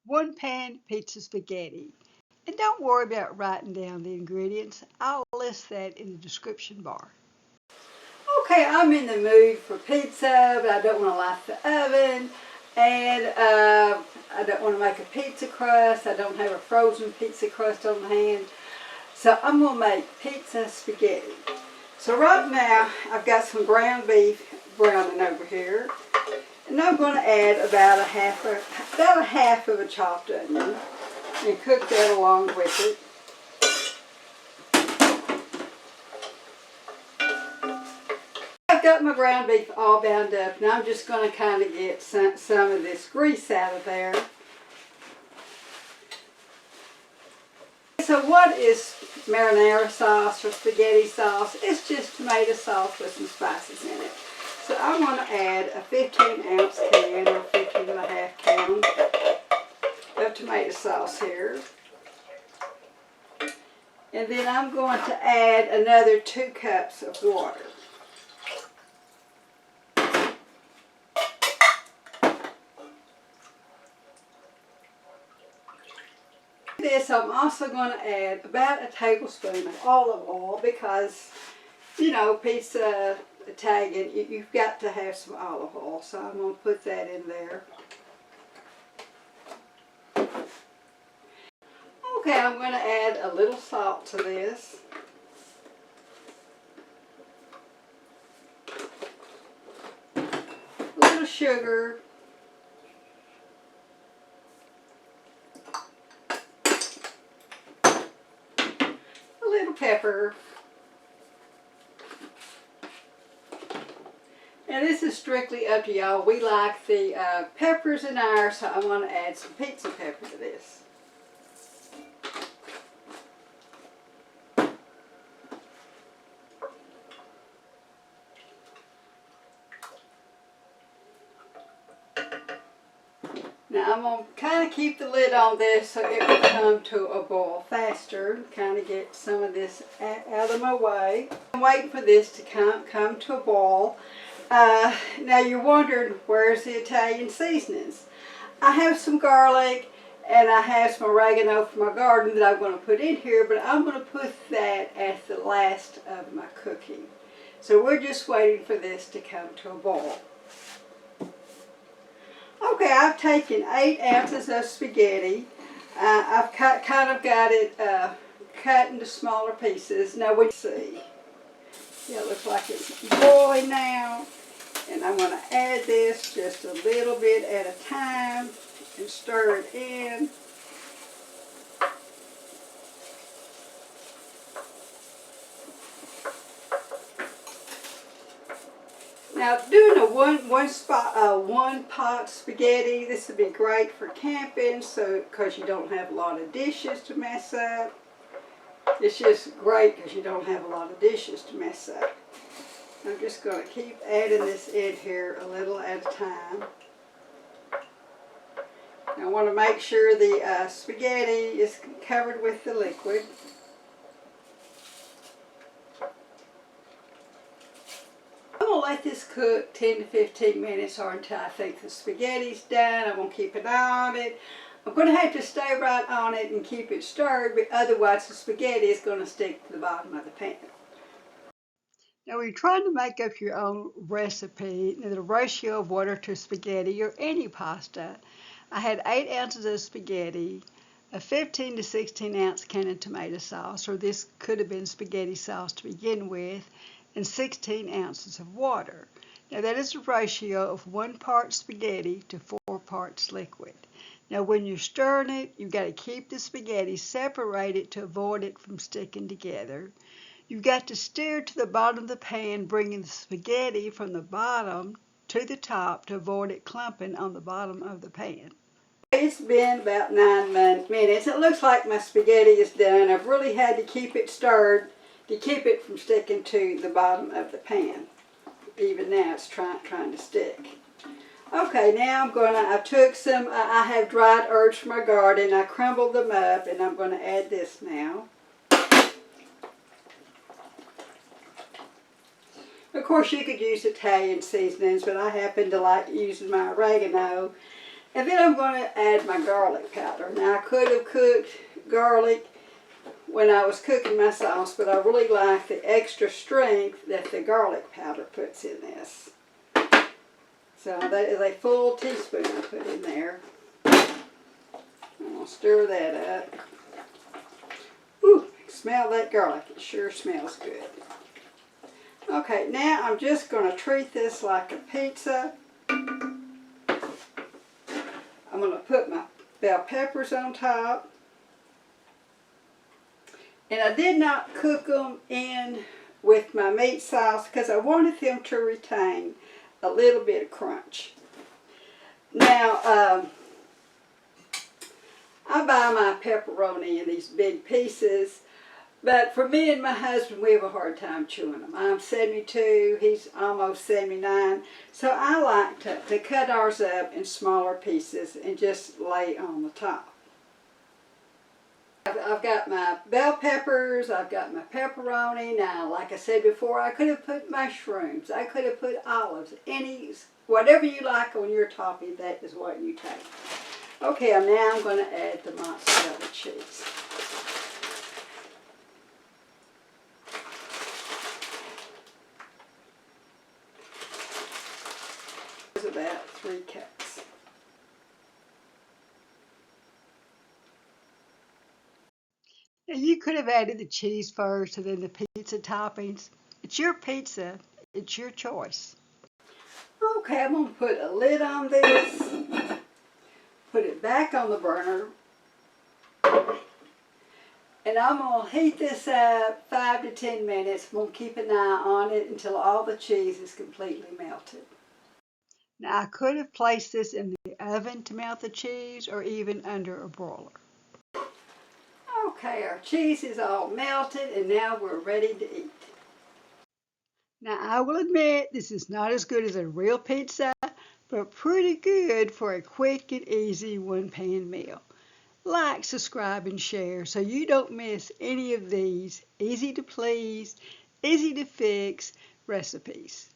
1 pan pizza spaghetti. And don't worry about writing down the ingredients. I'll list that in the description bar. Okay, I'm in the mood for pizza, but I don't want to light the oven. And I don't want to make a pizza crust. I don't have a frozen pizza crust on hand. So I'm going to make pizza spaghetti. So right now, I've got some ground beef browning over here. And I'm going to add about a half of a chopped onion and cook that along with it. I've got my ground beef all bound up, and I'm just going to kind of get some of this grease out of there. So what is marinara sauce or spaghetti sauce? It's just tomato sauce with some spices in it. So I'm going to add a 15-ounce can or 15.5 pounds of tomato sauce here. And then I'm going to add another 2 cups of water. This, I'm also going to add about a tablespoon of olive oil because, you know, pizza Italian, you've got to have some olive oil. So I'm going to put that in there. Okay, I'm going to add a little salt to this. A little sugar. A little pepper. Now this is strictly up to y'all. We like the peppers in ours, so I want to add some pizza pepper to this. Now I'm going to kind of keep the lid on this so it will come to a boil faster. Kind of get some of this out of my way. I'm waiting for this to come to a boil. Now you're wondering, where's the Italian seasonings? I have some garlic and I have some oregano from my garden that I'm going to put in here, but I'm going to put that at the last of my cooking. So we're just waiting for this to come to a boil. Okay, I've taken 8 ounces of spaghetti. I've kind of got it cut into smaller pieces. Now we see. Yeah, it looks like it's boiling now. And I'm going to add this just a little bit at a time and stir it in. Now, doing a one pot spaghetti, this would be great for camping, so because you don't have a lot of dishes to mess up. It's just great because you don't have a lot of dishes to mess up. I'm just going to keep adding this in here a little at a time. I want to make sure the spaghetti is covered with the liquid. I'm going to let this cook 10 to 15 minutes or until I think the spaghetti's done. I'm going to keep an eye on it. I'm going to have to stay right on it and keep it stirred, but otherwise the spaghetti is going to stick to the bottom of the pan. Now, when you're trying to make up your own recipe, the ratio of water to spaghetti or any pasta, I had 8 ounces of spaghetti, a 15 to 16 ounce can of tomato sauce, or this could have been spaghetti sauce to begin with, and 16 ounces of water. Now, that is a ratio of 1 part spaghetti to 4 parts liquid. Now, when you're stirring it, you've got to keep the spaghetti separated to avoid it from sticking together. You've got to stir to the bottom of the pan, bringing the spaghetti from the bottom to the top to avoid it clumping on the bottom of the pan. It's been about 9 minutes. It looks like my spaghetti is done. I've really had to keep it stirred to keep it from sticking to the bottom of the pan. Even now it's trying to stick. Okay, now I took some, I have dried herbs from my garden. I crumbled them up and I'm going to add this now. Of course, you could use Italian seasonings, but I happen to like using my oregano. And then I'm going to add my garlic powder. Now I could have cooked garlic when I was cooking my sauce, but I really like the extra strength that the garlic powder puts in this. So that is a full teaspoon I put in there. I'm going to stir that up. Ooh, smell that garlic. It sure smells good. Okay, now I'm just going to treat this like a pizza. I'm going to put my bell peppers on top. And I did not cook them in with my meat sauce because I wanted them to retain a little bit of crunch. Now, I buy my pepperoni in these big pieces, but for me and my husband, we have a hard time chewing them. I'm 72, he's almost 79, so I like to cut ours up in smaller pieces and just lay on the top. I've got my bell peppers, I've got my pepperoni. Now, like I said before, I could have put mushrooms, I could have put olives, whatever you like on your topping, that is what you take. Okay, now I'm going to add the mozzarella cheese. It's about 3 cups. Now you could have added the cheese first and then the pizza toppings. It's your pizza. It's your choice. Okay, I'm going to put a lid on this. Put it back on the burner. And I'm going to heat this up 5 to 10 minutes. I'm going to keep an eye on it until all the cheese is completely melted. Now I could have placed this in the oven to melt the cheese or even under a broiler. Okay, our cheese is all melted and now we're ready to eat. Now I will admit this is not as good as a real pizza, but pretty good for a quick and easy one-pan meal. Like, subscribe, and share so you don't miss any of these easy to please, easy to fix recipes.